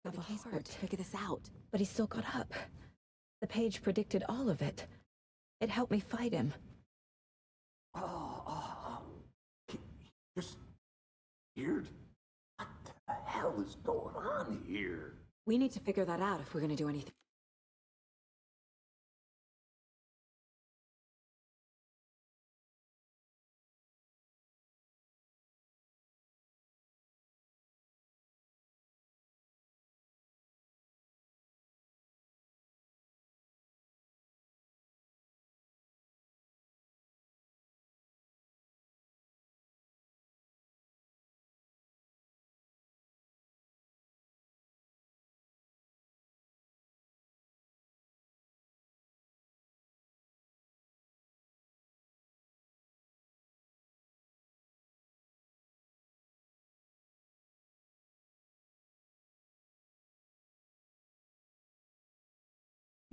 of a heart to figure this out. But he still got up. The page predicted all of it. It helped me fight him. He just weird. What the hell is going on here? We need to figure that out if we're gonna do anything.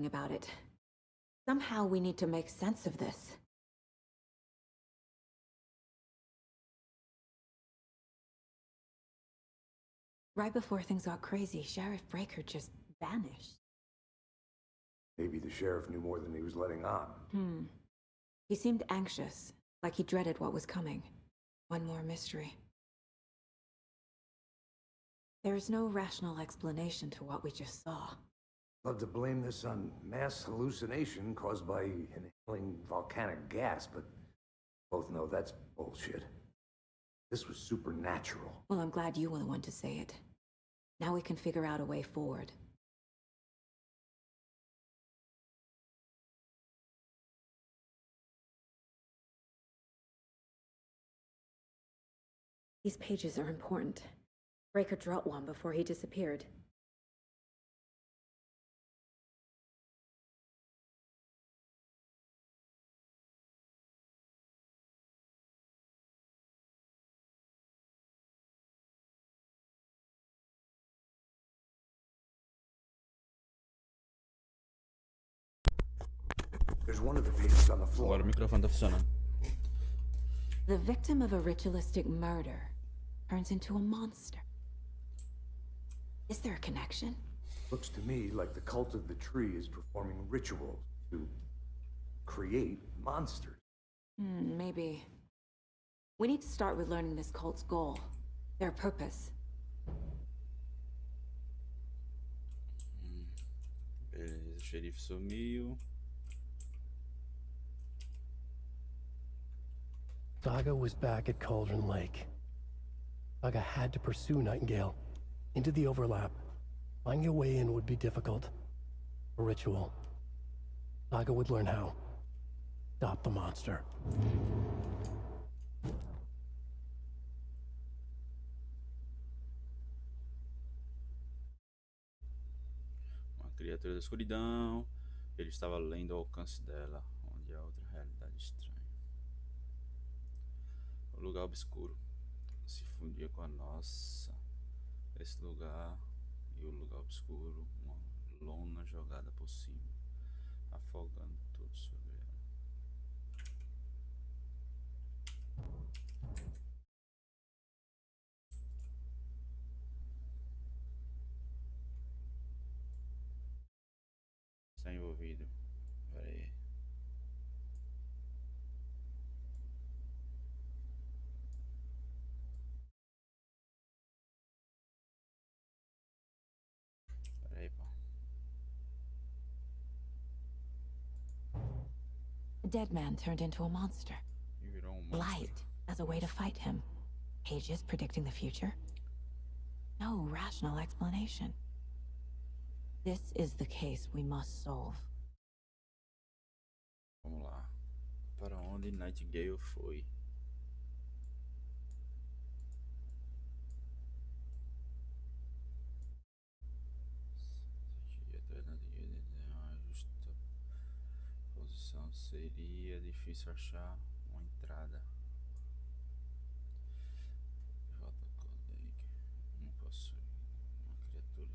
About it. Somehow we need to make sense of this. Right before things got crazy, Sheriff Breaker just vanished. Maybe the sheriff knew more than he was letting on. He seemed anxious, like he dreaded what was coming. One more mystery. There is no rational explanation to what we just saw. Love to blame this on mass hallucination caused by inhaling volcanic gas, but both know that's bullshit. This was supernatural. Well, I'm glad you were the one to say it. Now we can figure out a way forward. These pages are important. Breaker dropped one before he disappeared. There's one of the pages on the floor. Agora o microfone tá funcionando. The victim of a ritualistic murder turns into a monster. Is there a connection? Looks to me like the cult of the tree is performing rituals to create monsters. Maybe. We need to start with learning this cult's goal, their purpose. Beleza, o xerife sumiu. Saga was back at Cauldron Lake. Saga had to pursue Nightingale into the overlap. Finding a way in would be difficult. A ritual. Saga would learn how. Stop the monster. Uma criatura da escuridão. Ele estava além do alcance dela, onde há outra realidade estranha. O lugar obscuro se fundia com a nossa. Esse lugar e o lugar obscuro, uma lona jogada por cima, afogando tudo sobre ela. Está envolvido. Pera aí. Pera aí, pô. The dead man turned into a monster. E virou monstro. Light as a way to fight him. Pages predicting the future? No rational explanation. This is the case we must solve. Vamos lá. Para onde Nightingale foi? A justa posição seria difícil achar uma entrada. Volta Lake. Não posso ir. Uma criatura.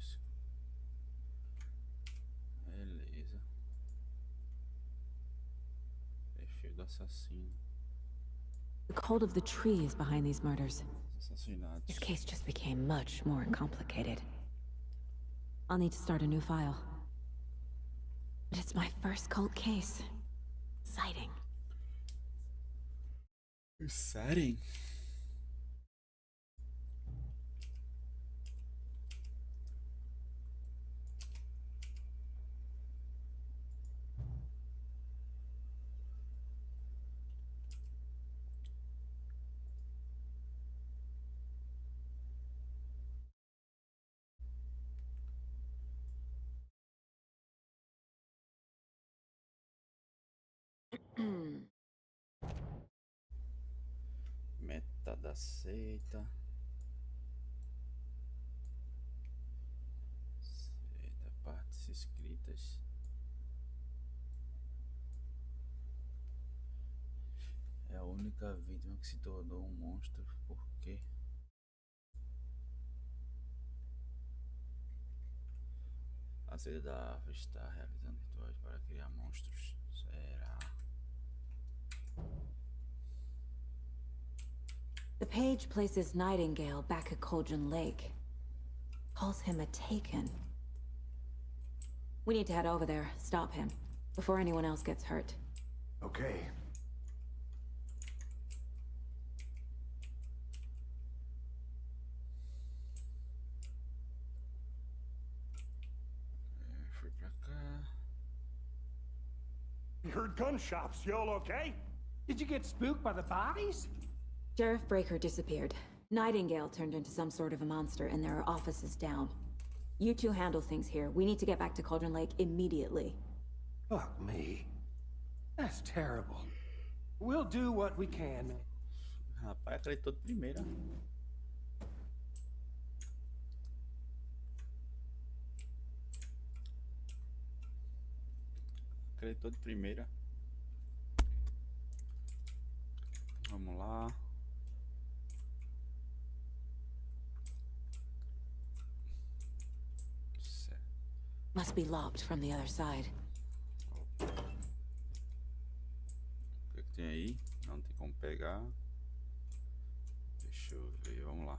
Beleza. Perfil do assassino. The cult of the tree is behind these murders. Assassinatos. This case just became much more complicated. I'll need to start a new file. But it's my first cult case. Exciting. Exciting. Meta da seita. Seita, partes escritas. É a única vítima que se tornou um monstro. Por quê? A seita da árvore está realizando rituais para criar monstros. Será? The page places Nightingale back at Cauldron Lake. Calls him a Taken. We need to head over there, stop him, before anyone else gets hurt. Okay. Fui pra cá. We heard gunshots. You all okay? Did you get spooked by the bodies? Sheriff Breaker disappeared. Nightingale turned into some sort of a monster, and there are offices down. You two handle things here. We need to get back to Cauldron Lake immediately. Fuck me. That's terrible. We'll do what we can. Rapaz, acreditou de primeira. Acreditou de primeira. Vamos lá. Certo. Must be locked from the other side. O que que tem aí? Não tem como pegar. Deixa eu ver, vamos lá.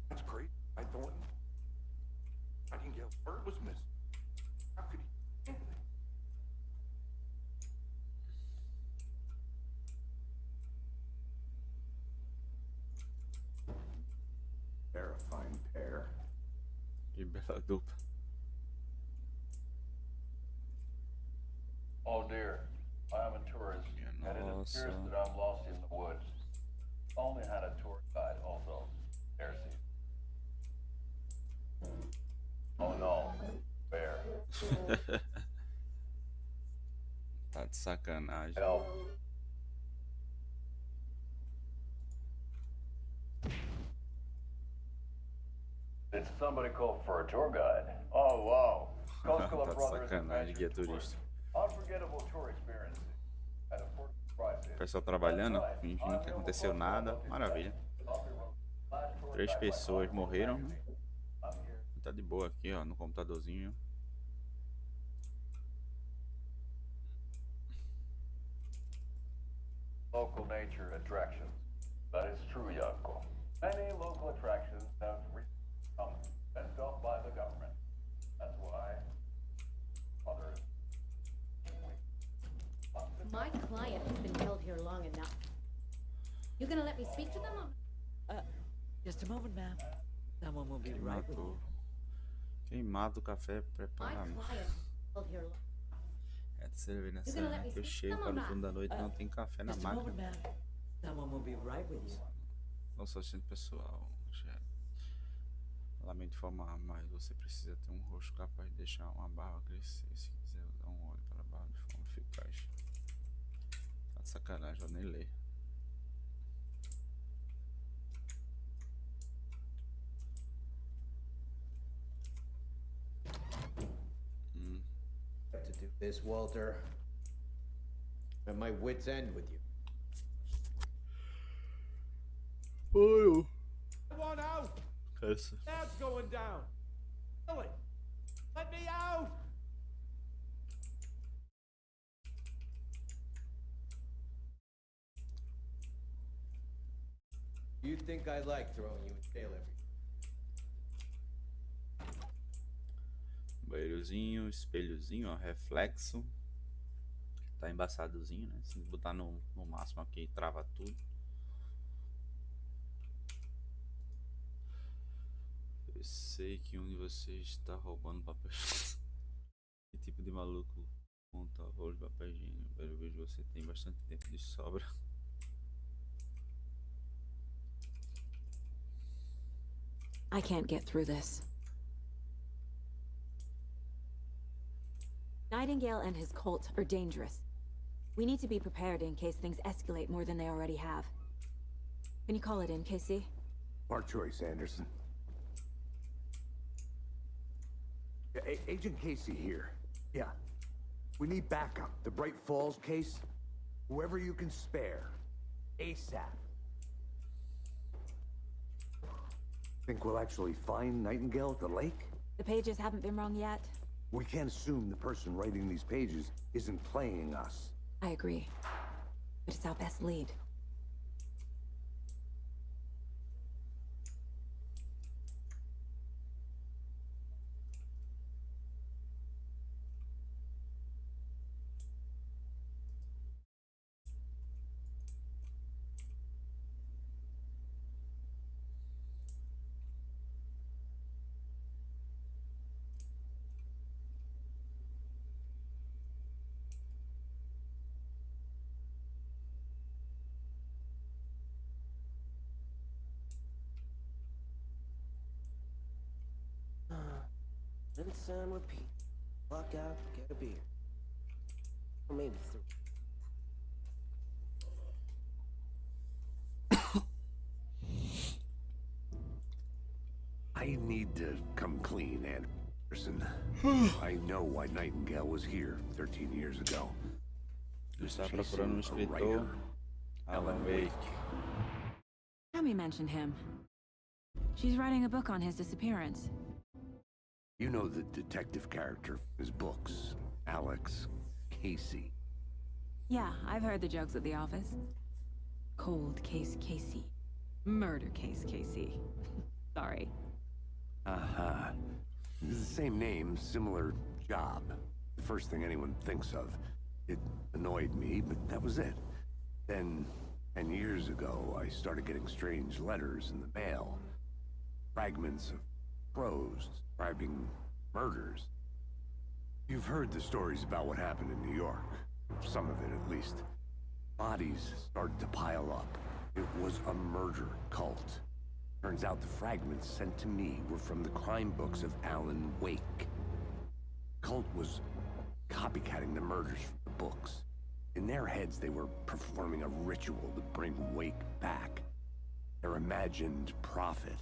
That's great. I thought Nightingale's bird was missing. How could he? Terrifying pair. Que bela dupla. Oh dear, I am a tourist, and it appears that I'm lost in the woods. Only had a tour guide, also. There, see. Oh no, bear. Tá de sacanagem. Help. Did somebody call for a tour guide? Oh wow. Coast Club Tá de Brothers sacanagem, guia Adventures turista. Unforgettable tour experience. At affordable prices. O pessoal trabalhando, fingindo que aconteceu nada. Maravilha. 3 pessoas morreram, né? Tá de boa aqui, ó, no computadorzinho. Local nature attractions. That is true, Yanko. Many local attractions have become fenced off by the government. That's why others. My client has been held here long enough. You gonna let me speak to them? Just a moment, ma'am. Someone will be right with you. Quem mata o café My prepara. client has been held here long. É de cerveja nessa You're gonna let me que eu speak chego to para no them, fundo da noite não tem café na Just a moment, máquina. ma'am. Someone will be right with you. Nosso assistente pessoal. Já. Lamento informar, mas você precisa ter um rosto capaz de deixar uma barba crescer. Se quiser usar um óleo para a barba de forma eficaz. Tá de sacanagem, eu nem ler. To do this, Walter. At my wit's end with you. Oh, One out. essa. That's going down. Billy, You think I like throwing you in jail every... Banheirozinho, espelhozinho, ó, reflexo. Tá embaçadozinho, né? Se botar no máximo aqui, trava tudo. Eu sei que um de vocês está roubando papel. Que tipo de maluco monta rolo de papel higiênico? Eu vejo que você tem bastante tempo de sobra. I can't get through this. Nightingale and his cult are dangerous. We need to be prepared in case things escalate more than they already have. Can you call it in, Casey? Smart choice, Anderson. Agent Casey here. Yeah. We need backup. The Bright Falls case. Whoever you can spare. ASAP. Think we'll actually find Nightingale at the lake? The pages haven't been wrong yet. We can't assume the person writing these pages isn't playing us. I agree. But it's our best lead. Rinse and repeat. Clock out, get a beer. Or maybe 3. I need to come clean, Anderson. I know why Nightingale was here 13 years ago. Está procurando escritor, Alan Wake. Tammy mentioned him. She's writing a book on his disappearance. You know the detective character from his books, Alex Casey. Yeah, I've heard the jokes at the office. Cold case Casey. Murder case Casey. Sorry. Uh-huh. It's the same name, similar job. The first thing anyone thinks of. It annoyed me, but that was it. Then, 10 years ago, I started getting strange letters in the mail. Fragments of prose describing murders. You've heard the stories about what happened in New York. Some of it, at least. Bodies started to pile up. It was a murder cult. Turns out the fragments sent to me were from the crime books of Alan Wake. Cult was copycatting the murders from the books. In their heads, they were performing a ritual to bring Wake back. Their imagined prophet.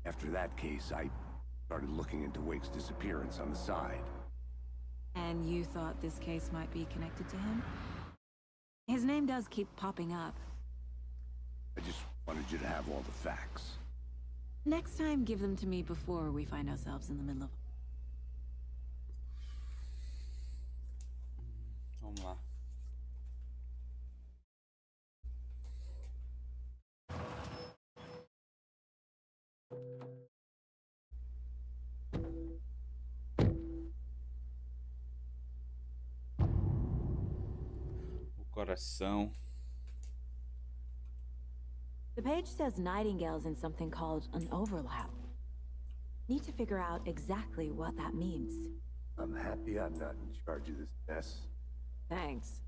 After that case, I started looking into Wake's disappearance on the side. And you thought this case might be connected to him? His name does keep popping up. I just wanted you to have all the facts. Next time, give them to me before we find ourselves in the middle of... Vamos lá. O coração. The page says Nightingale's in something called an overlap. Need to figure out exactly what that means. I'm happy I'm not in charge of this mess. Thanks.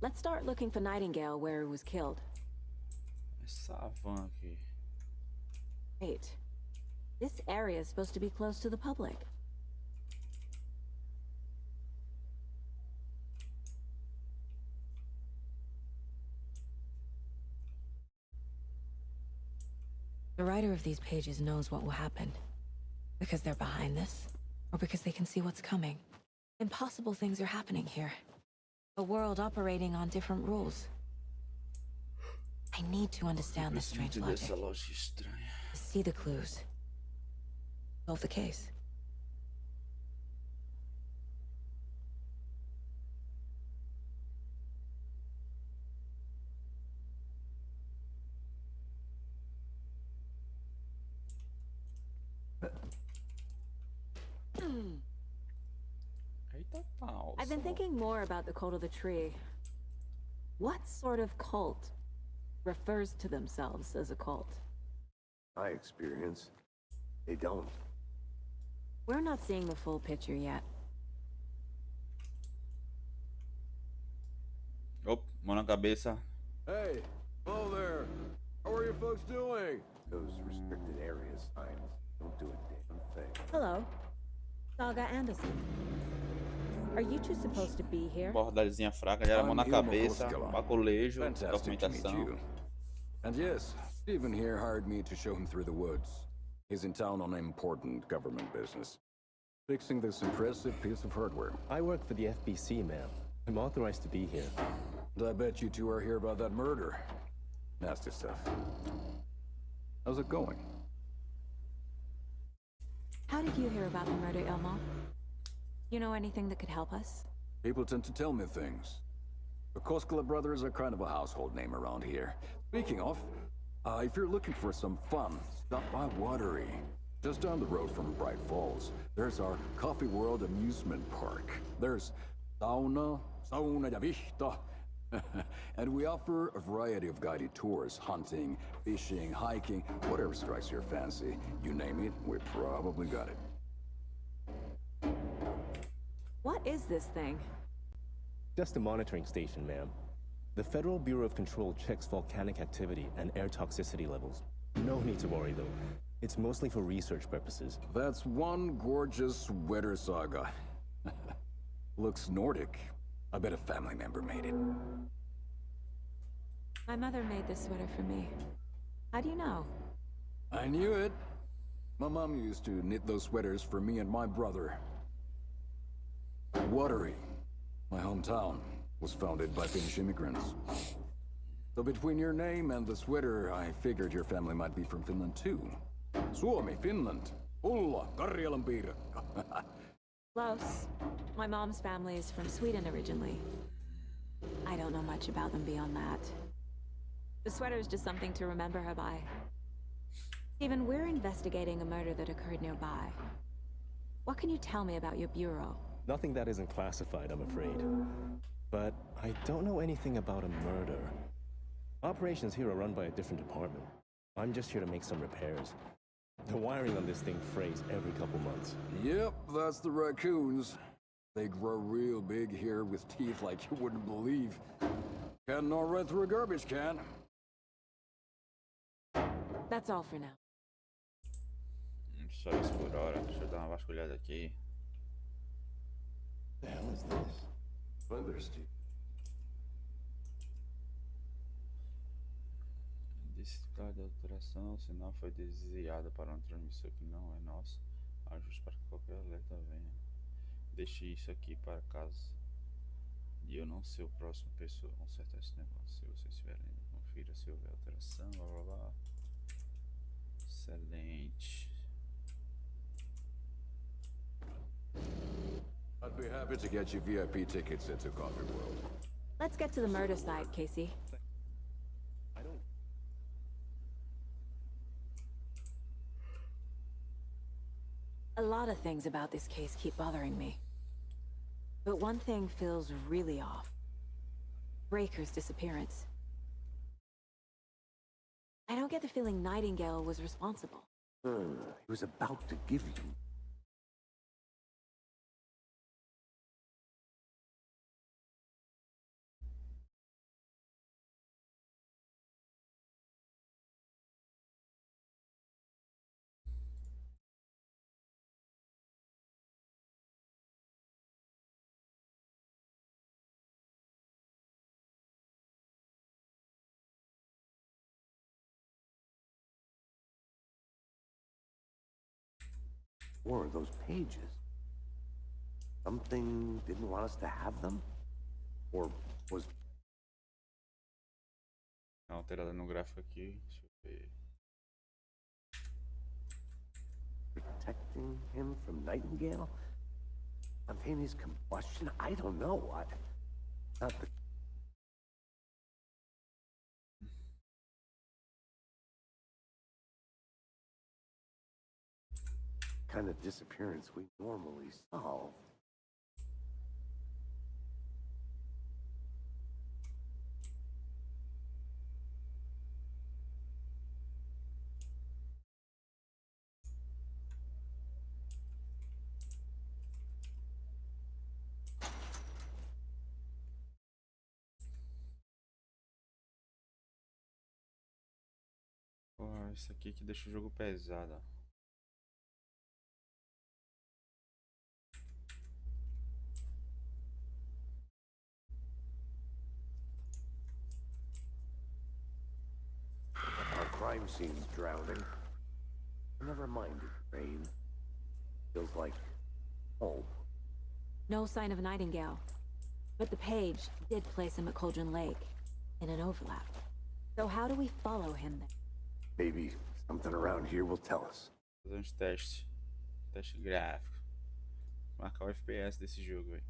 Let's start looking for Nightingale where he was killed. Essa van aqui. Wait. This area is supposed to be close to the public. The writer of these pages knows what will happen. Because they're behind this, or because they can see what's coming. Impossible things are happening here. A world operating on different rules. I need to understand this strange logic. Dessa lógica estranha. See the clues. Solve the case. I've been thinking more about the cult of the tree. What sort of cult refers to themselves as a cult? My experience, they don't. We're not seeing the full picture yet. Op, mão na cabeça. Hey, hello there. How are you folks doing? Those restricted area signs don't do a damn thing. Hello, Saga Anderson. Are you two supposed to be here? Bordazinha fraca, já era mão na I'm Hilma cabeça, Koskela. baculejo, Fantastic to meet documentação. you. And yes, Stephen here hired me to show him through the woods. He's in town on important government business, fixing this impressive piece of hardware. I work for the FBC, ma'am. I'm authorized to be here. And I bet you two are here about that murder. Nasty stuff. How's it going? How did you hear about the murder, Elmo? You know anything that could help us? People tend to tell me things. The Koskela brothers are kind of a household name around here. Speaking of, if you're looking for some fun, stop by Watery. Just down the road from Bright Falls, there's our Coffee World amusement park. There's sauna ja vihta. And we offer a variety of guided tours, hunting, fishing, hiking, whatever strikes your fancy. You name it, we probably got it. What is this thing? Just a monitoring station, ma'am. The Federal Bureau of Control checks volcanic activity and air toxicity levels. No need to worry, though. It's mostly for research purposes. That's one gorgeous sweater saga. Looks Nordic. I bet a family member made it. My mother made this sweater for me. How do you know? I knew it. My mom used to knit those sweaters for me and my brother. Watery, my hometown, was founded by Finnish immigrants. So between your name and the sweater, I figured your family might be from Finland too. Suomi, Finland. Ulla, Karjalan piirakka. Close. My mom's family is from Sweden originally. I don't know much about them beyond that. The sweater is just something to remember her by. Stephen, we're investigating a murder that occurred nearby. What can you tell me about your bureau? Nothing that isn't classified, I'm afraid. But I don't know anything about a murder. Operations here are run by a different department. I'm just here to make some repairs. The wiring on this thing frays every couple months. Yep, that's the raccoons. They grow real big here with teeth like you wouldn't believe. Can't gnaw right through a garbage can. That's all for now. Só isso por hora. Deixa eu dar uma vasculhada aqui. The hell is this? Thundersty. Discar de alteração, o sinal foi desviado para um transmissor que não é nosso. Ajuste para que qualquer alerta venha. Deixe isso aqui para caso e eu não ser o próximo pessoa a consertar esse negócio. Se vocês estiverem, confira se houver alteração, blá blá blá. Excelente. I'd be happy to get you VIP tickets into Coffee World. Let's get to the murder site, Casey. I don't... A lot of things about this case keep bothering me. But one thing feels really off. Breaker's disappearance. I don't get the feeling Nightingale was responsible. He was about to give you. Or those pages. Something didn't want us to have them? Or was Dá uma alterada no gráfico aqui. Deixa eu ver. protecting him from Nightingale? Spontaneous combustion? I don't know. Not the kind of disappearance we normally solve. Isso aqui que deixa o jogo pesado. Ó. Our crime scene's drowning. Never mind it, rain. Feels like home. No sign of Nightingale. But the page did place him at Cauldron Lake, in an overlap. So how do we follow him then? Maybe something around here will tell us. Fazer uns testes. Teste gráfico. Marcar o FPS desse jogo, velho.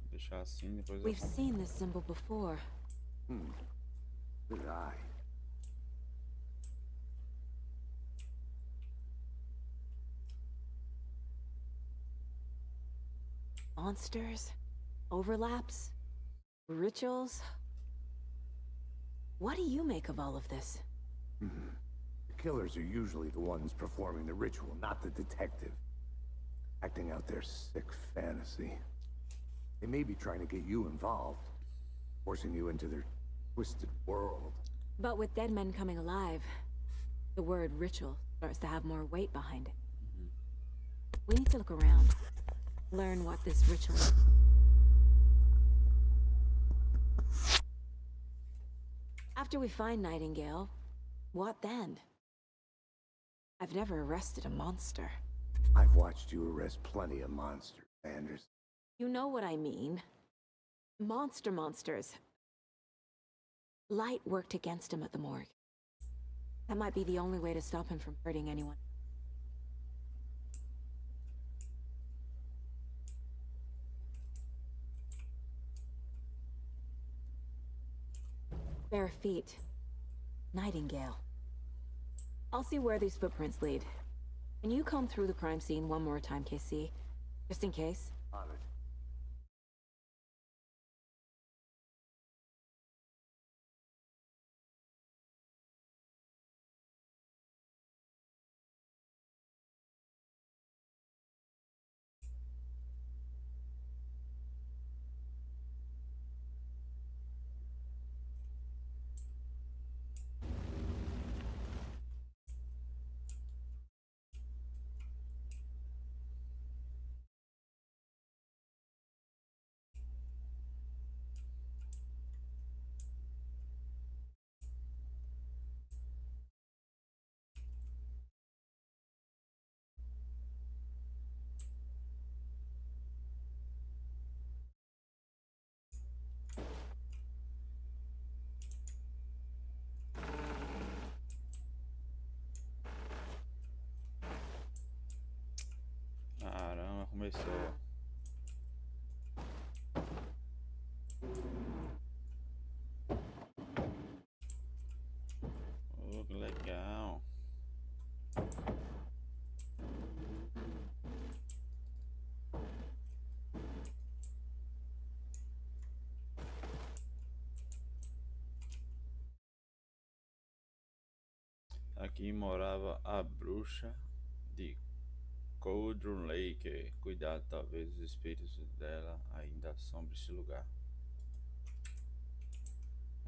Vou deixar assim, depois eu... We've seen this symbol before. Good eye. Monsters? Overlaps? Rituals? What do you make of all of this? The killers are usually the ones performing the ritual, not the detective. Acting out their sick fantasy. They may be trying to get you involved, forcing you into their twisted world. But with dead men coming alive, the word ritual starts to have more weight behind it. We need to look around. Learn what this ritual is. After we find Nightingale, what then? I've never arrested a monster. I've watched you arrest plenty of monsters, Anders. You know what I mean. Monsters. Light worked against him at the morgue. That might be the only way to stop him from hurting anyone. Bare feet. Nightingale. I'll see where these footprints lead. Can you comb through the crime scene one more time, KC? Just in case? On it. Caramba, começou. Oh, que legal. Aqui morava a bruxa de Cauldron Lake. Cuidado, talvez os espíritos dela ainda assombrem esse lugar.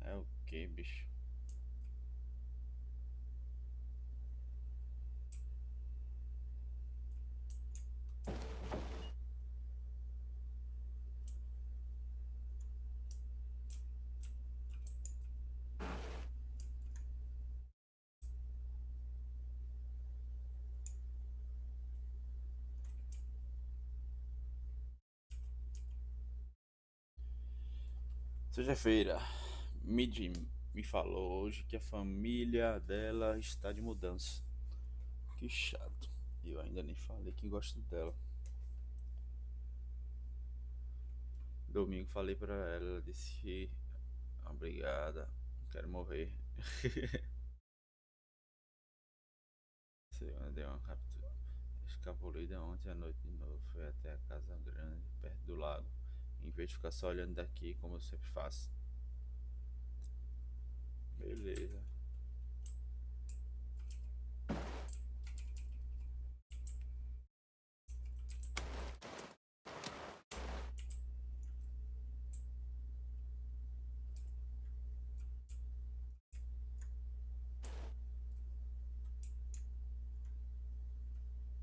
É o que, bicho? Seja-feira, Mid me falou hoje que a família dela está de mudança. Que chato. E eu ainda nem falei que gosto dela. Domingo falei pra ela disse obrigada, quero morrer. Segunda deu uma captura. Escapulida ontem à noite de novo. Foi até a casa grande, perto do lago. Em vez de ficar só olhando daqui, como eu sempre faço. Beleza.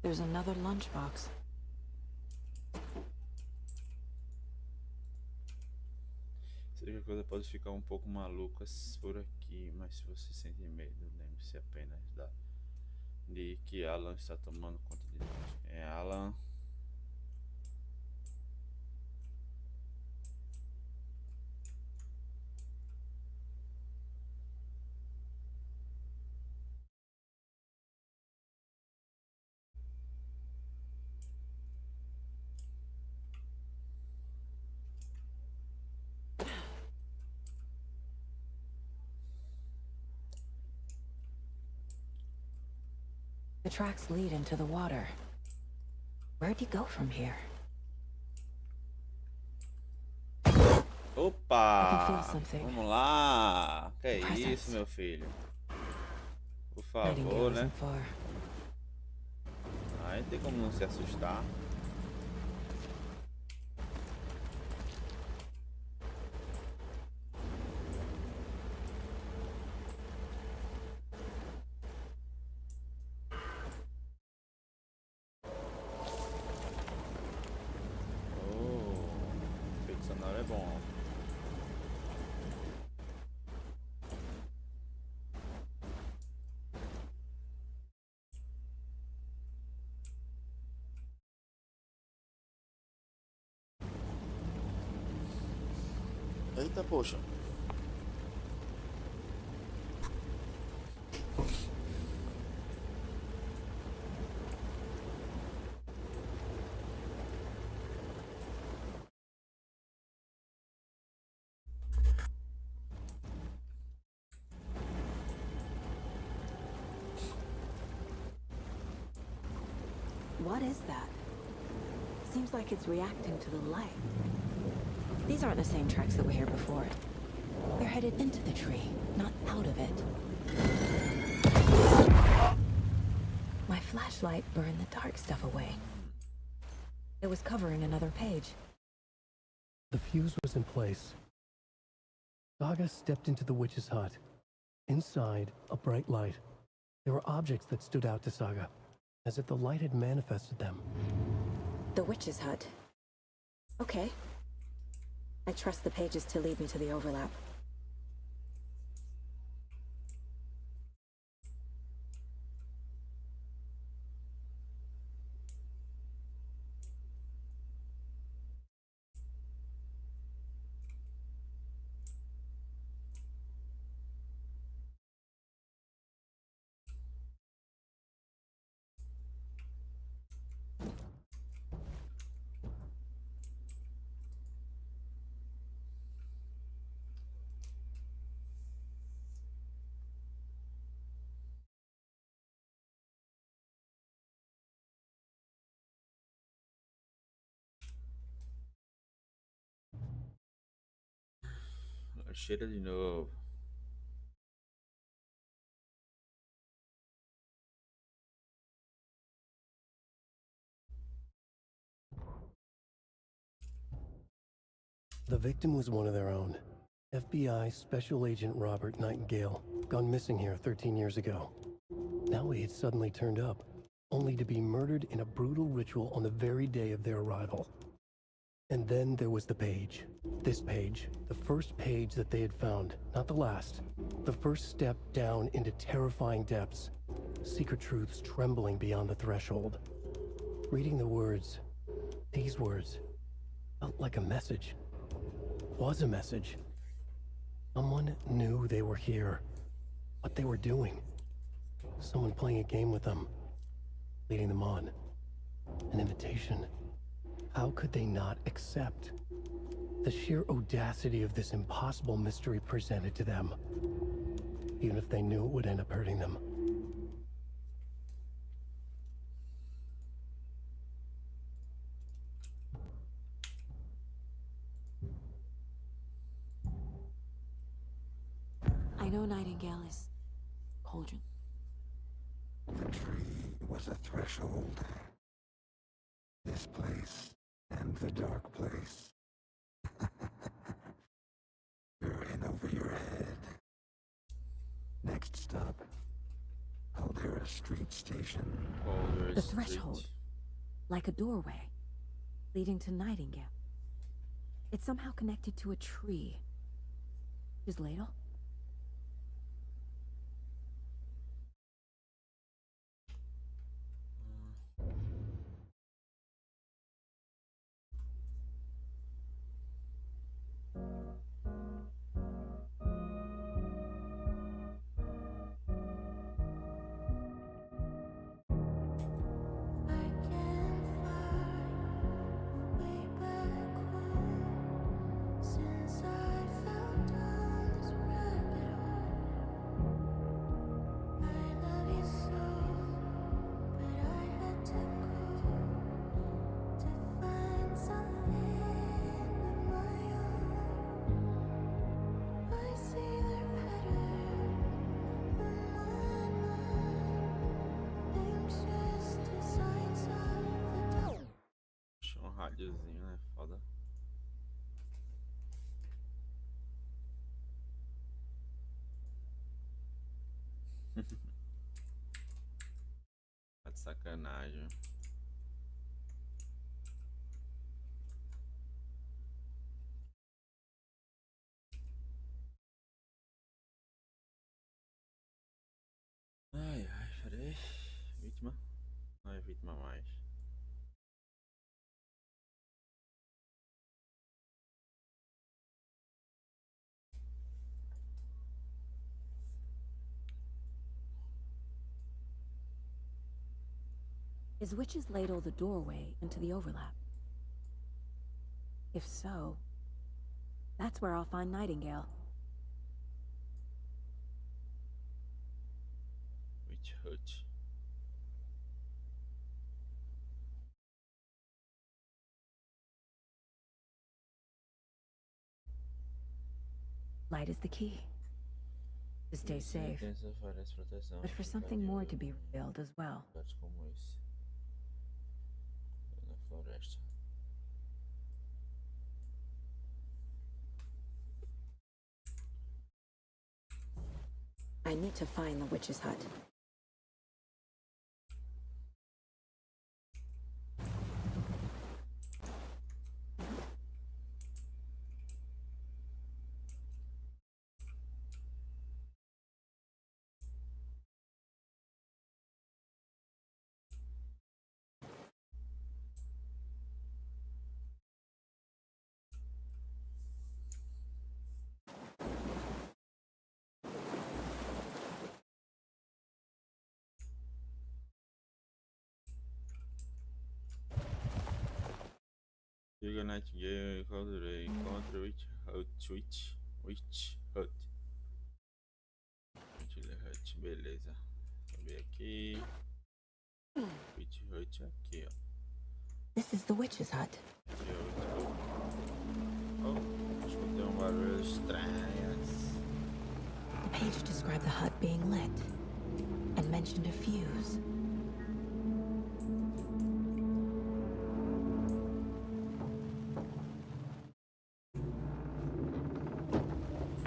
There's another lunchbox. Sei que a coisa pode ficar um pouco maluca por aqui, mas se você sente medo, lembre-se apenas de que Alan está tomando conta de nós. É Alan. The tracks lead into the water. Where'd he go from here? Opa! Vamos lá! Que é isso, meu filho? Por favor, né? Aí tem como não se assustar. Oh, efeito sonoro é bom. Eita, poxa. What is that? Seems like it's reacting to the light. These aren't the same tracks that were here before. They're headed into the tree, not out of it. My flashlight burned the dark stuff away. It was covering another page. The fuse was in place. Saga stepped into the witch's hut. Inside, a bright light. There were objects that stood out to Saga, as if the light had manifested them. The witch's hut. Okay. I trust the pages to lead me to the overlap. Cheira de novo. The victim was one of their own. FBI Special Agent Robert Nightingale, gone missing here 13 years ago. Now he had suddenly turned up, only to be murdered in a brutal ritual on the very day of their arrival. And then there was the page. This page, the first page that they had found, not the last. The first step down into terrifying depths. Secret truths trembling beyond the threshold. Reading the words, these words, felt like a message. Was a message. Someone knew they were here. What they were doing. Someone playing a game with them. leading them on. An invitation. How could they not accept? The sheer audacity of this impossible mystery presented to them, even if they knew it would end up hurting them. I know Nightingale is cauldron. The tree was a threshold. This place and the dark place. You're in over your head. Next stop, Caldera Street Station. The threshold, like a doorway, leading to Nightingale. It's somehow connected to a tree. His ladle? Deixa um rádiozinho, né? Foda. Tá de sacanagem. Ai, ai, peraí. Vítima? Não é vítima mais. Is Witch's Ladle the doorway into the overlap? If so, that's where I'll find Nightingale. Witch Hut. Light is the key. To stay safe. But for something more to be revealed as well. Como esse. Na floresta. I need to find the witch's hut. Diga Nightingale, encontrei. Encontre Witch Hut. Witch Hut. Beleza. Vamos ver aqui. Witch Hut aqui, ó. This is the witch's hut. Aqui, ó. Oh, escutei barulho estranho. The page described the hut being lit and mentioned a fuse.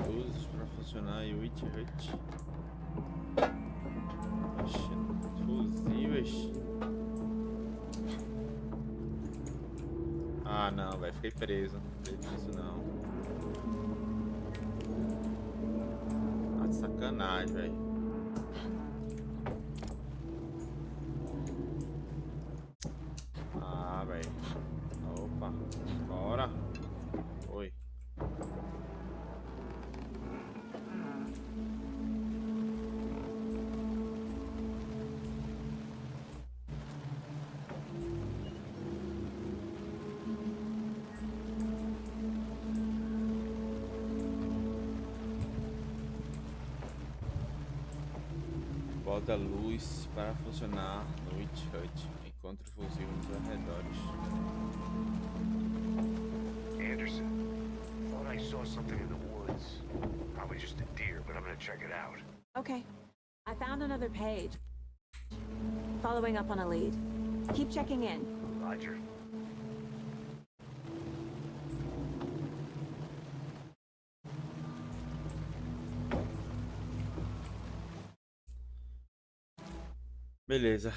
Luzes para funcionar e Witch Hut. Fusíveis. Ah, não, vai ficar preso. Não acredito nisso, não. Tá de sacanagem, velho. Ah, velho. Opa. Bora. Oi. Falta luz para funcionar no Witch Hut. Encontre fusível nos arredores. Anderson, thought I saw something in the woods. Probably just a deer, but I'm gonna check it out. Okay. I found another page. Following up on a lead. Keep checking in. Roger. Beleza.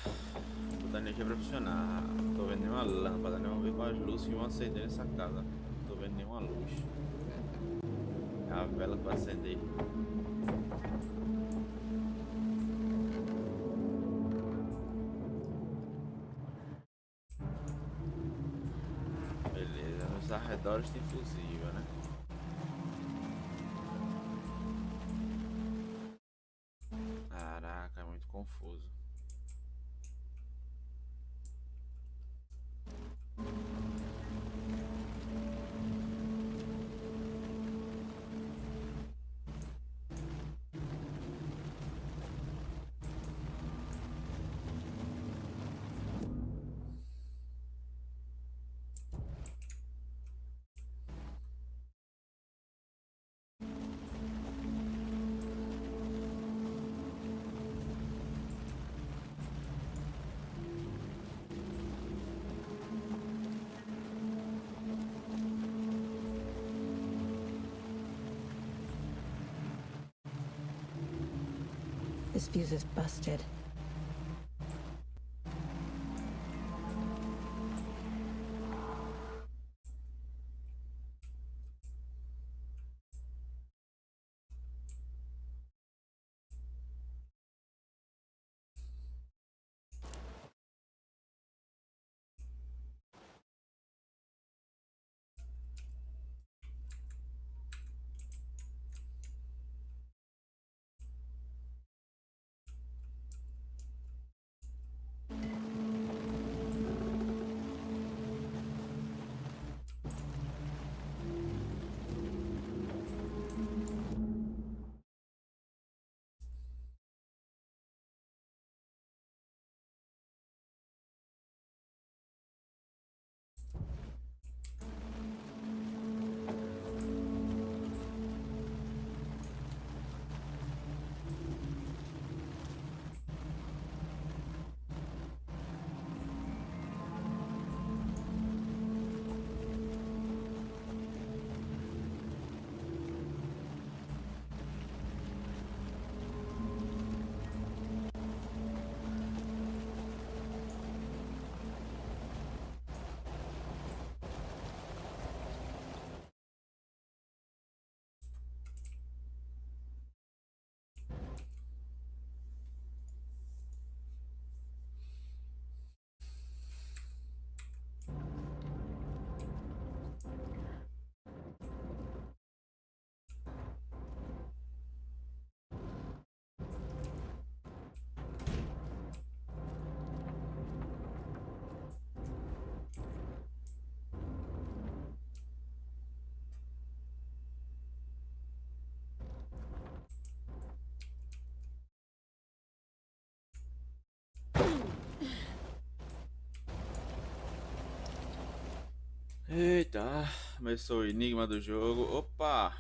Vou botar energia pra funcionar. Não tô vendo nenhuma lâmpada, né? Vamos ver quais luzes que vão acender nessa casa. Não tô vendo nenhuma luz. É a vela que vai acender. Beleza, nos arredores tem fusível, né? Caraca, é muito confuso. This fuse is busted. Eita, começou o enigma do jogo. Opa!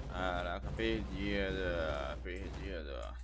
Caraca, perdida, perdida.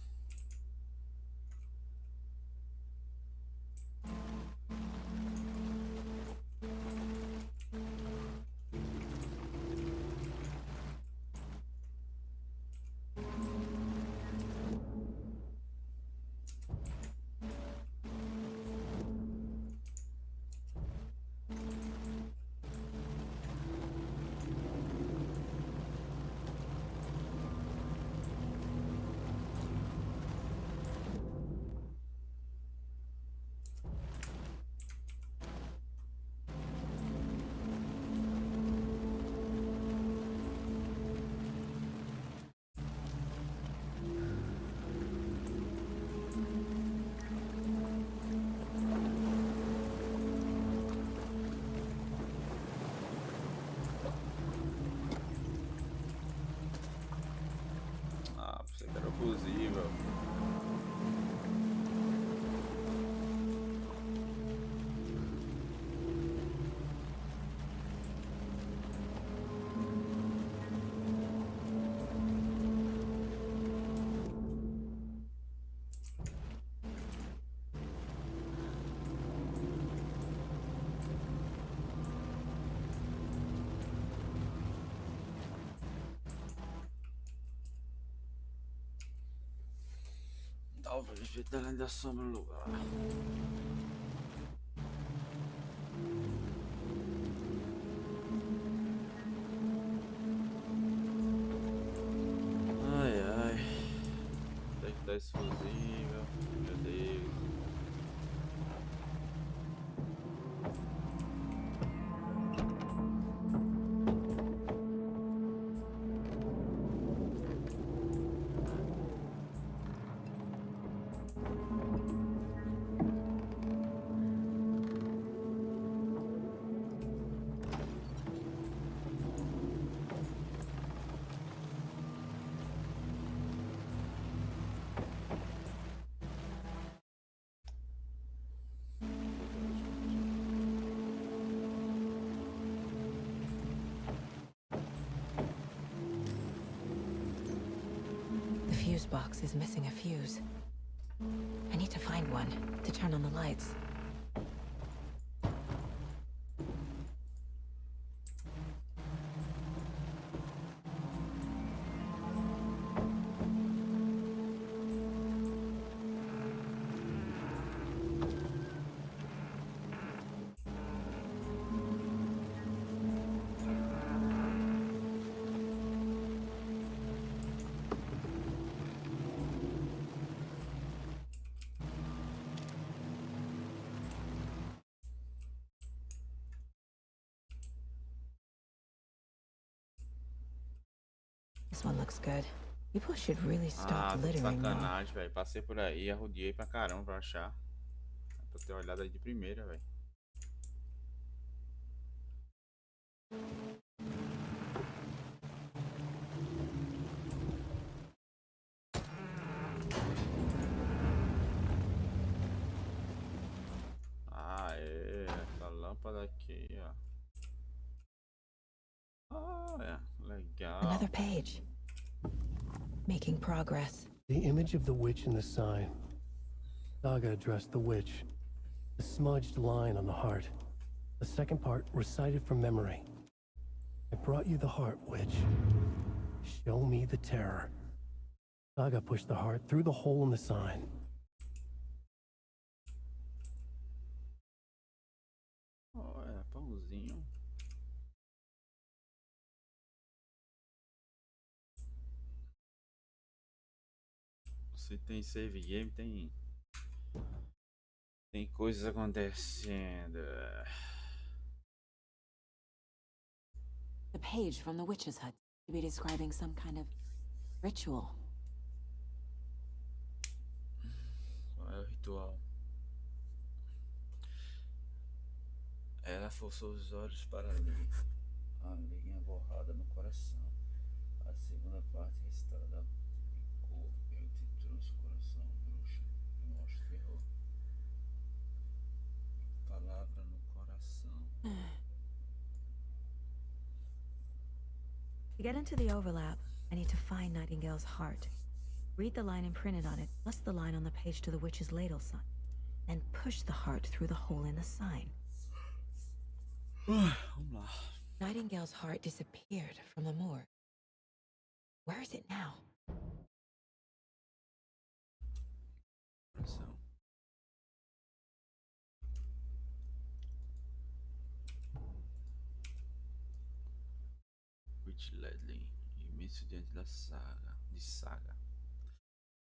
legal, velho. Feito além da sombra no lugar. Ai, ai. Tem que dar esse fusível. Meu Deus. The fuse box is missing a fuse. I need to find one to turn on the lights. This one looks good. People should really stop Ah, tá de littering now. sacanagem, velho. Passei por aí, arrodeei pra caramba pra achar. É pra ter olhado aí de primeira, velho. Ah, é. Essa lâmpada aqui, ó. Ah, é. Legal. Another page. Making progress. The image of the witch in the sign. Saga addressed the witch. The smudged line on the heart. The second part recited from memory. I brought you the heart, witch. Show me the terror. Saga pushed the heart through the hole in the sign. Oh, é, pãozinho. Se tem save game, tem coisas acontecendo. The page from the witch's hut to be describing some kind of ritual. Qual é o ritual? Ela forçou os olhos para ler. A linha borrada no coração. A segunda parte restaurada em cor. Eu te trouxe coração, bruxa. Eu mostro terror. Palavra no coração. To get into the overlap, I need to find Nightingale's heart. Read the line imprinted on it, plus the line on the page to the witch's ladle sign. Then push the heart through the hole in the sign. Vamos lá. Nightingale's heart disappeared from the morgue. Where is it now? Coração. Witch Ledley, imenso diante da saga,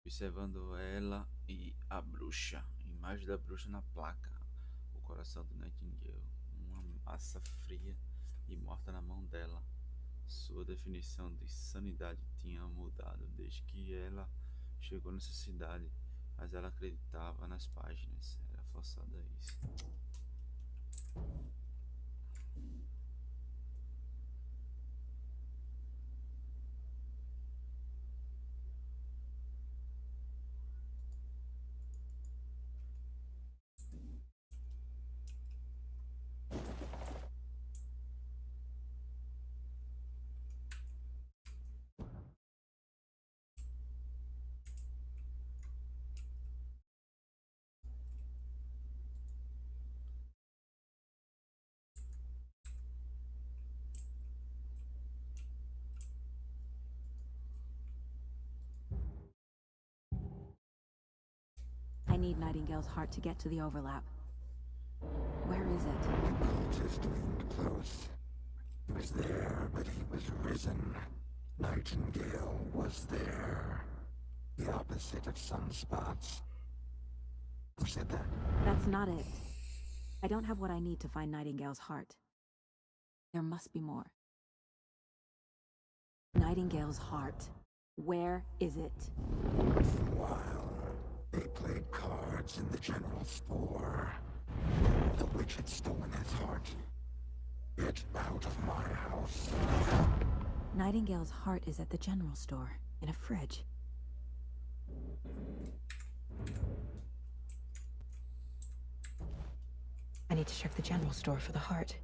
observando ela e a bruxa, imagem da bruxa na placa, o coração de Nightingale, uma massa fria e morta na mão dela. Sua definição de sanidade tinha mudado desde que ela chegou nessa cidade, mas ela acreditava nas páginas, era forçada a isso. need Nightingale's heart to get to the overlap. Where is it? Cultist leaned close. He was there, but he was risen. Nightingale was there. The opposite of sunspots. Who said that? That's not it. I don't have what I need to find Nightingale's heart. There must be more. Nightingale's heart. Where is it? Once in a while, they played cards in the general store. The witch had stolen his heart. Get out of my house. Nightingale's heart is at the general store, in a fridge. I need to check the general store for the heart.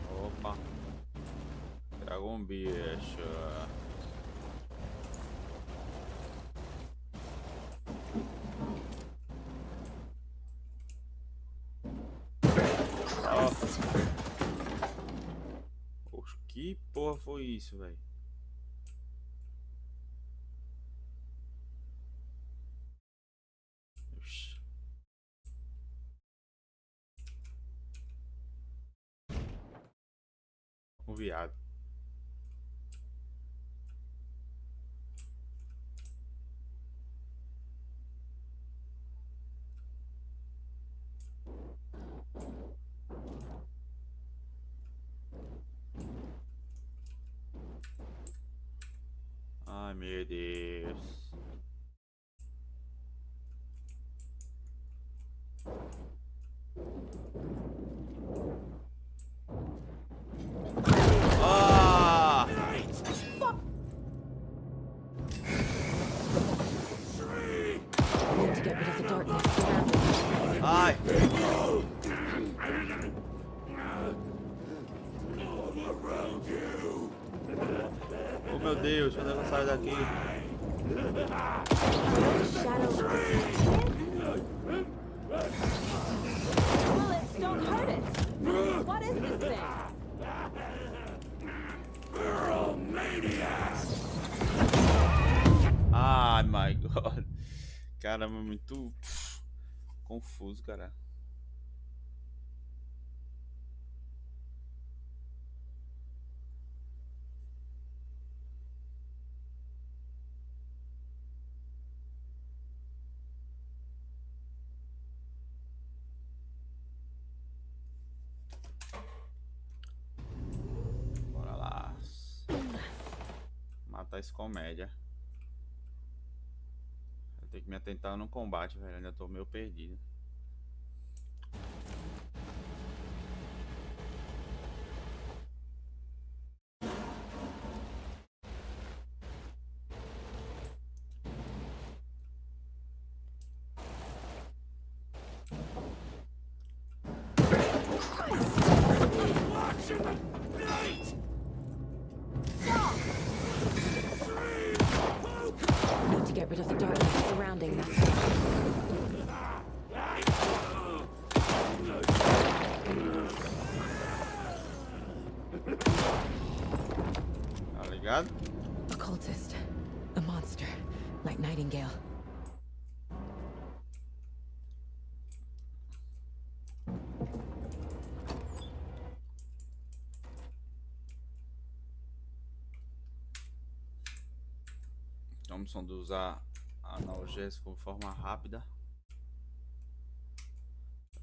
Opa. Dragon bicho. Oxe, que porra foi isso, velho? Um viado. Ai, meu Deus. Ah! Need to get rid of the darkness surrounding. Ai! Oh meu Deus, quando ela sai daqui? Bullets don't hurt it. What is this thing? Ai, my God. Caramba, muito confuso, cara. Bora lá. Matar esse comédia. Eu tenho que me atentar no combate, velho. Ainda tô meio perdido. Need to get rid of the darkness surrounding them. Tá ligado? A cultist. A monster. Like Nightingale. Thompson de usar analgésico de forma rápida.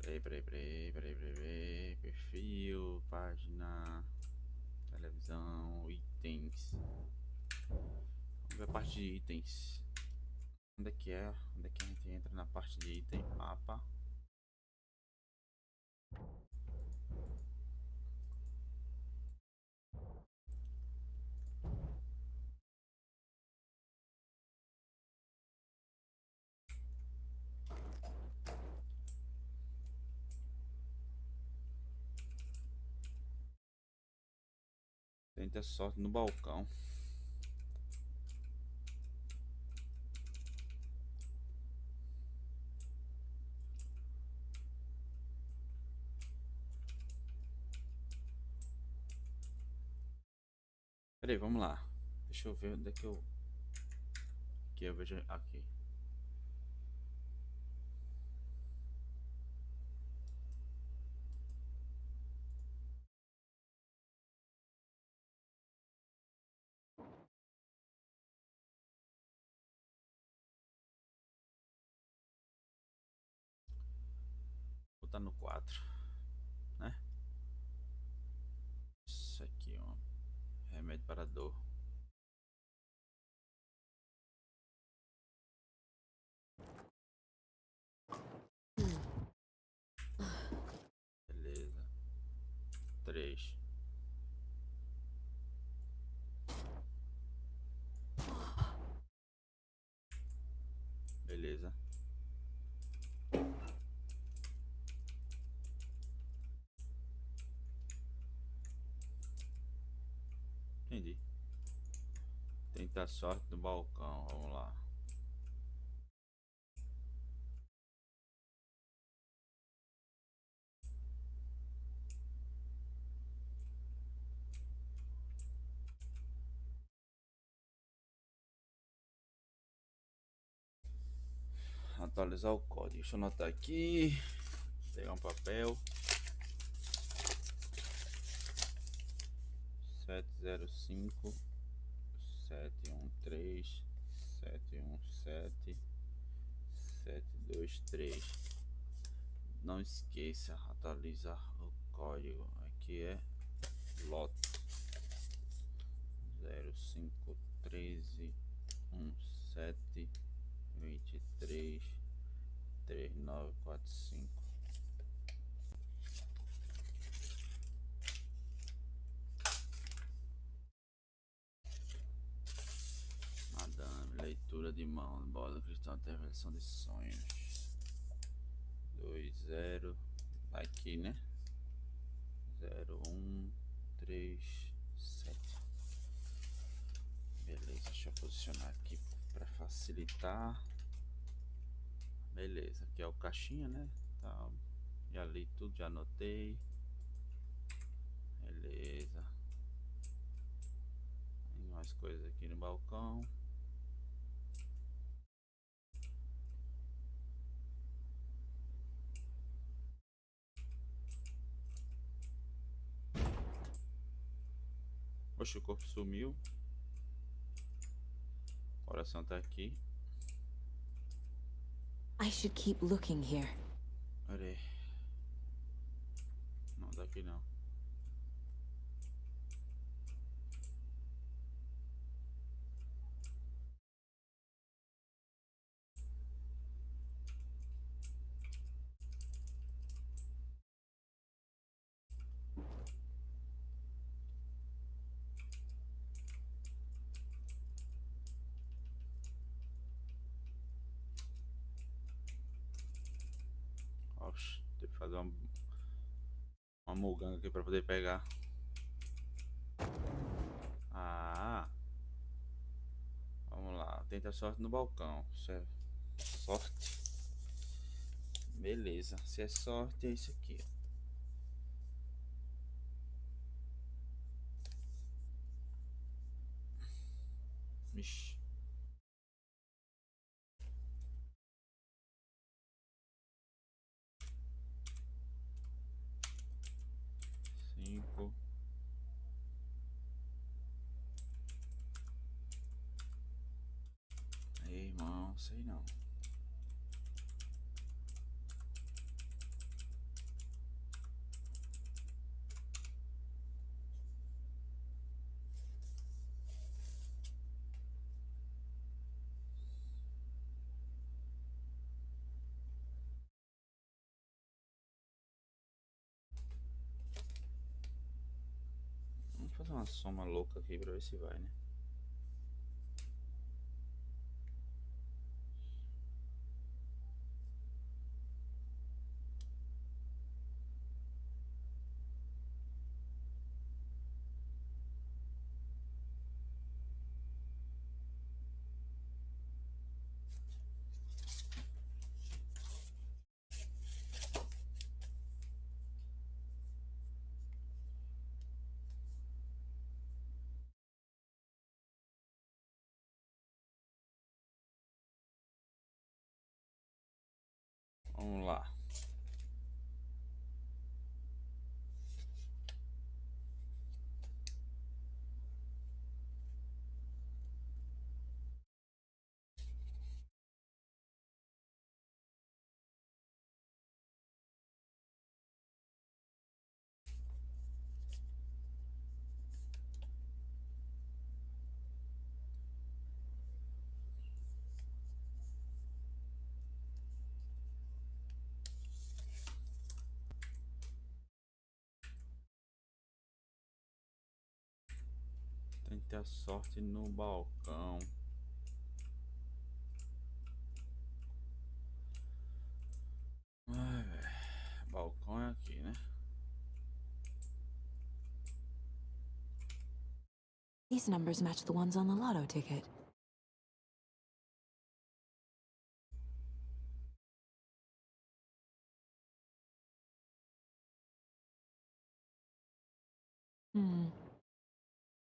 Peraí. Perfil, página, televisão, itens. Vamos ver a parte de itens. Onde é que é? Onde é que a gente entra na parte de item? Mapa. Tenta sorte no balcão. Peraí, vamos lá. Deixa eu ver onde é que eu... Aqui eu vejo... Aqui. Vou botar no 4, né? Isso aqui, ó. Remédio para dor. Beleza. 3. Beleza. Entendi. Tentar sorte no balcão. Vamos lá. Atualizar o código. Deixa eu anotar aqui. Pegar um papel. 705 713 717 723. Não esqueça, atualizar o código. Aqui é LOT 0513 17 23 3945. Madame, leitura de mão, bola cristal, intervenção de sonhos. 20, aqui, né? 0137. Beleza, deixa eu posicionar aqui para facilitar. Beleza, aqui é o caixinha, né? Tá, já li tudo, já anotei. Beleza. Tem mais coisas aqui no balcão. Oxe, o corpo sumiu. O coração tá aqui. I should keep looking here. Pera aí. Não, daqui não. Oxe, tem que fazer uma muganga aqui pra poder pegar. Ah, vamos lá. Tenta sorte no balcão. Isso é sorte. Beleza. Se é sorte, é isso aqui. Vixe. Cinco. Ei, irmão, sei não. Vamos fazer uma soma louca aqui pra ver se vai, né? Vamos lá. Tente a sorte no balcão. Ai, velho. Balcão é aqui, né? These numbers match the ones on the lotto ticket.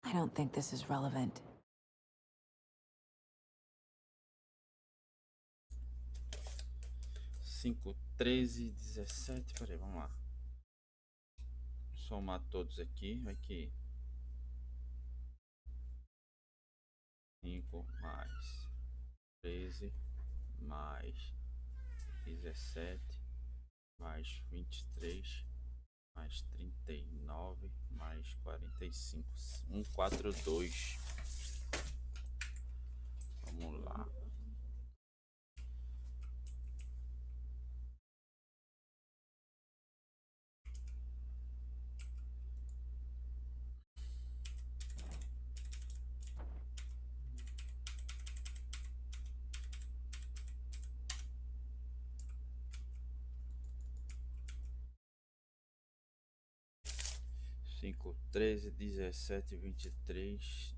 I don't think this is relevant. 5, 13, 17. Peraí, vamos lá. Somar todos aqui. Vai que 5 mais 13 mais 17 mais 23 mais 39 mais 45. 142. Vamos lá. 5, 13, 17, 23.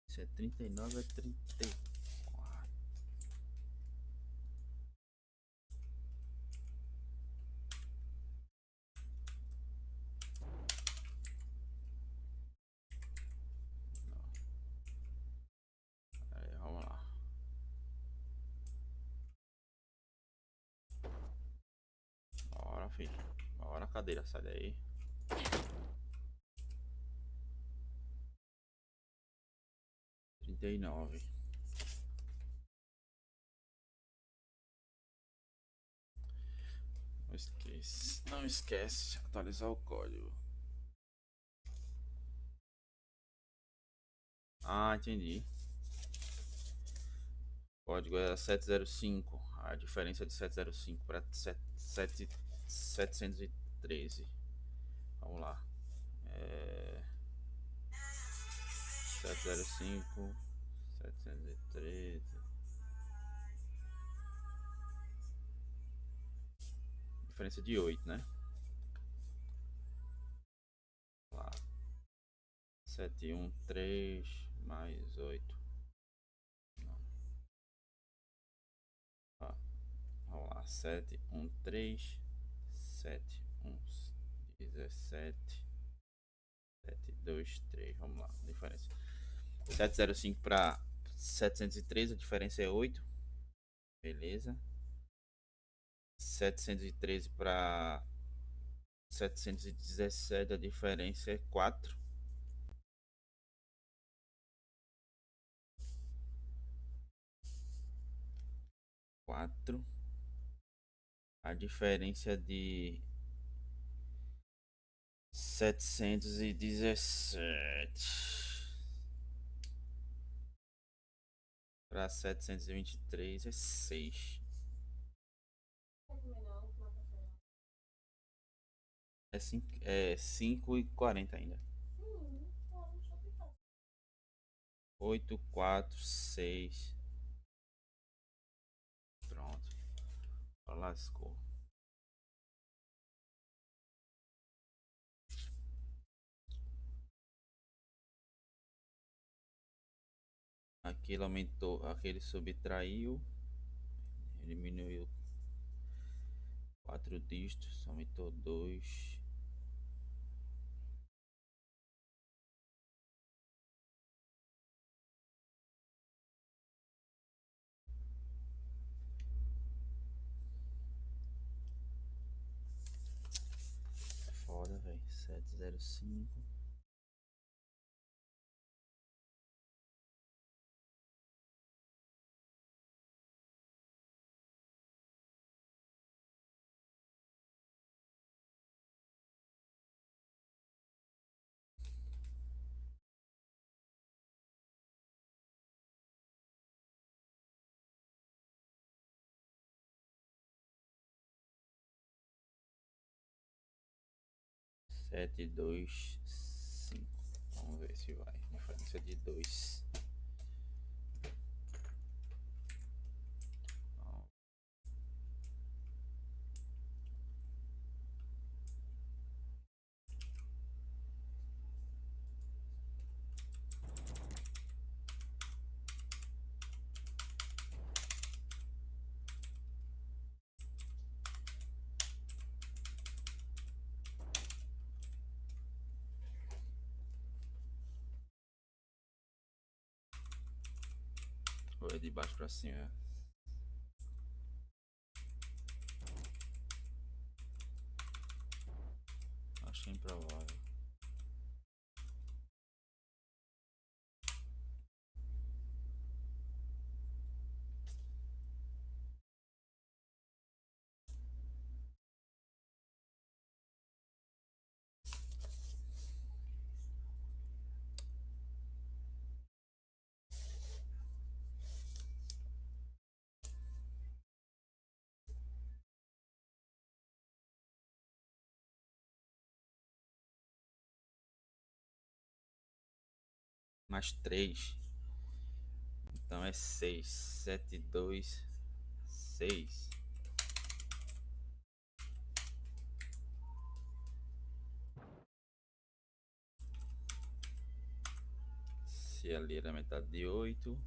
Isso é 39, é 34. Aí, vamos lá. Bora, filho. Bora, cadeira, sai daí. Trinta e nove. Não esquece. Não esquece de atualizar o código. Ah, entendi. O código é 705. A diferença de 705 para 713. Vamos lá. 705, 713. Diferença de 8, né? Lá. 713 mais 8. Não. Ó, vamos lá. 713, 717, 723. Vamos lá. Diferença. 705 para 713, a diferença é 8. Beleza. 713 para 717, a diferença é 4. 4. A diferença de 717 para 723 é 6. É 5 e 40 ainda. 8, 4, 6. Pronto. Lascou. Aqui ele aumentou, aqui ele subtraiu, diminuiu 4 dígitos, aumentou 2. 705. Sete, dois, cinco. Vamos ver se vai. Diferença de 2. Ou é de baixo pra cima? Acho improvável. Mais 3. Então é 6. 7, 2, 6. Se ali era metade de 8.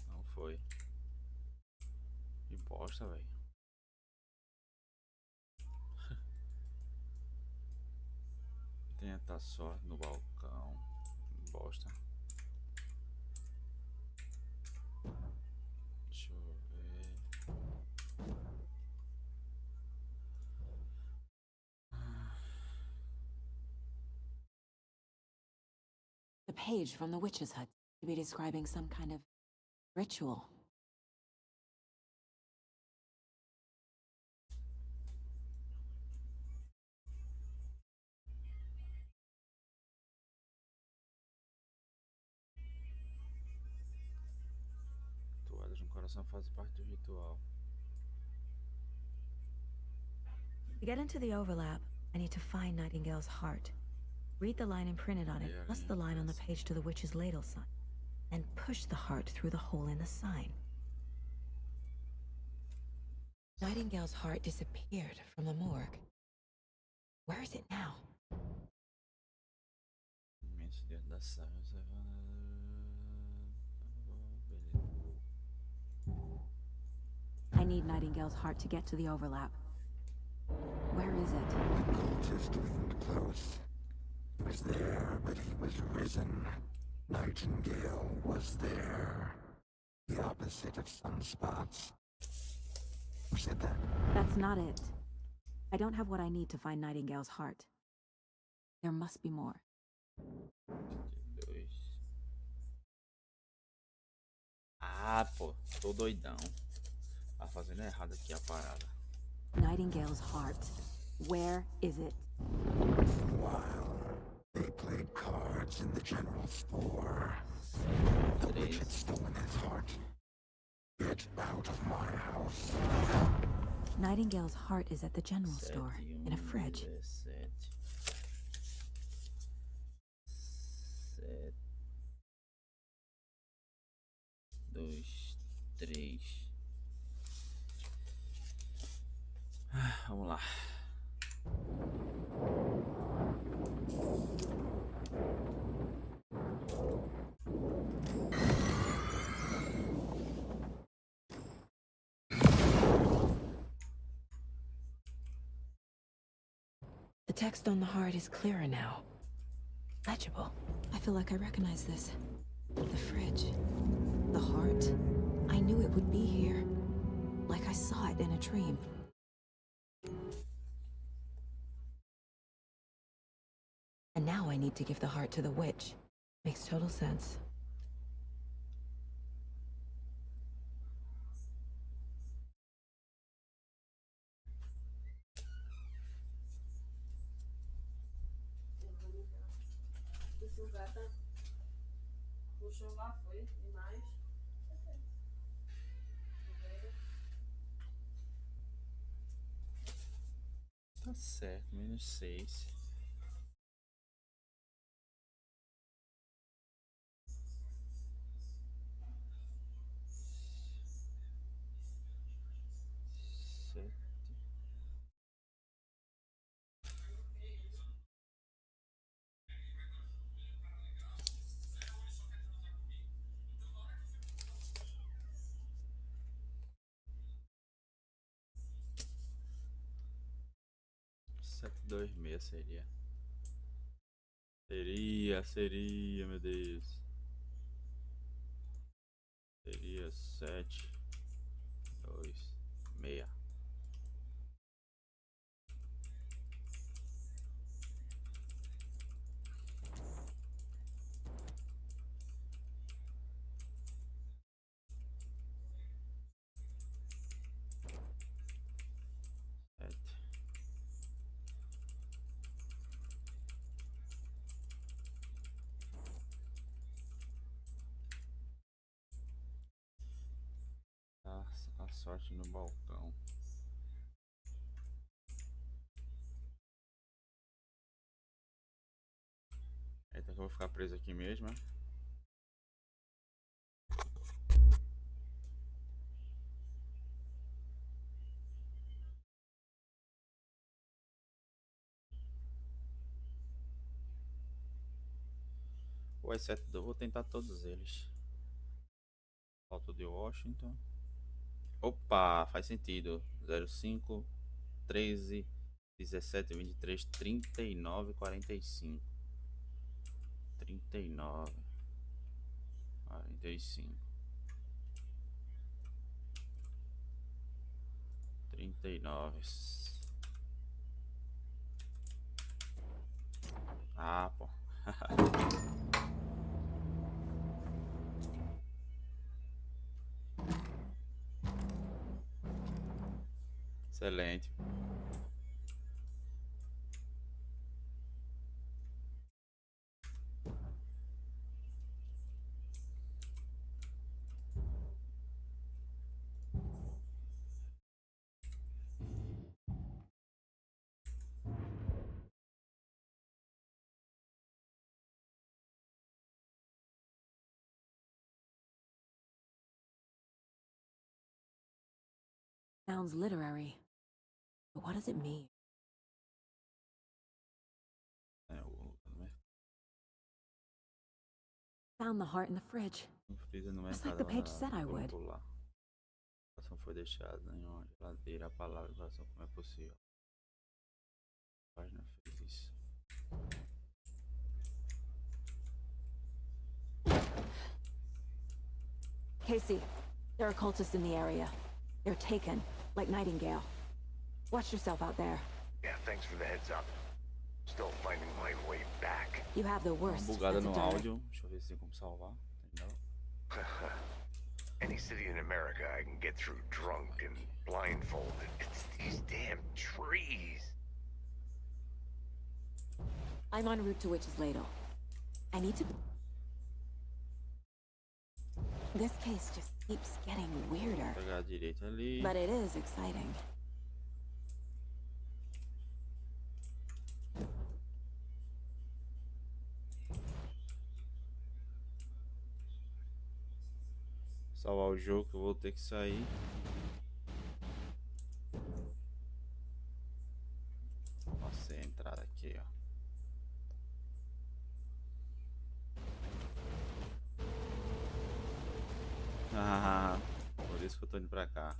Não foi. Que bosta, velho. Tenta sorte no balcão. Bosta. Deixa eu ver. The page from the witch's hut to be describing some kind of ritual. Toalhas no coração fazem parte do ritual. To get into the overlap, I need to find Nightingale's heart. Read the line imprinted on it, plus the line on the page to the witch's ladle sign, and push the heart through the hole in the sign. Nightingale's heart disappeared from the morgue. Where is it now? Imenso dentro da sala. I need Nightingale's heart to get to the overlap. Where is it? The cultist leaned close. He was there, but he was risen. Nightingale was there. The opposite of sunspots. Who said that? That's not it. I don't have what I need to find Nightingale's heart. There must be more. Ah, pô, tô doidão. Tá fazendo errado aqui a parada. Nightingale's heart. Where is it? While they played cards in the general store, the witch had stolen his heart. Get out of my house. Nightingale's heart is at the general store, in a fridge. 7, 2, 3. Vamos lá. The text on the heart is clearer now. Legible. I feel like I recognize this. The fridge. The heart. I knew it would be here. Like I saw it in a dream. And now I need to give the heart to the witch. Makes total sense. Tá certo, -6. Sete, 2, 6 seria. Seria, meu Deus. Seria 7, 2, 6. A sorte no balcão. Eita, que eu vou ficar preso aqui mesmo, né? Ou exceto, eu vou tentar todos eles. Falta de Washington. Opa, faz sentido. 05, 13, 17, 23, 39, 45. 39, 45. 39. Ah, pô. Excelente. Sounds literary. But what does it mean? Found the heart in the fridge. Just like the page said I would. O coração foi deixado em uma geladeira. A palavra do coração, como é possível? A página fez isso. Casey, there are cultists in the area. They're taken, like Nightingale. Watch yourself out there. Yeah, thanks for the heads up. Still finding my way back. You have the worst. Bugada no áudio. Deixa eu ver se tem como salvar. Entendeu? Any city in America I can get through drunk and blindfolded. It's these damn trees. I'm en route to Witch's Ladle. I need to... This case just keeps getting weirder. Pegar a direita ali. But it is exciting. Salvar o jogo que eu vou ter que sair. Nossa, entrar aqui, ó. Ah, por isso que eu tô indo pra cá.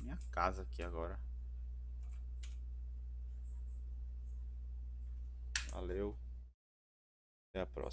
Minha casa aqui agora. Valeu. Até a próxima.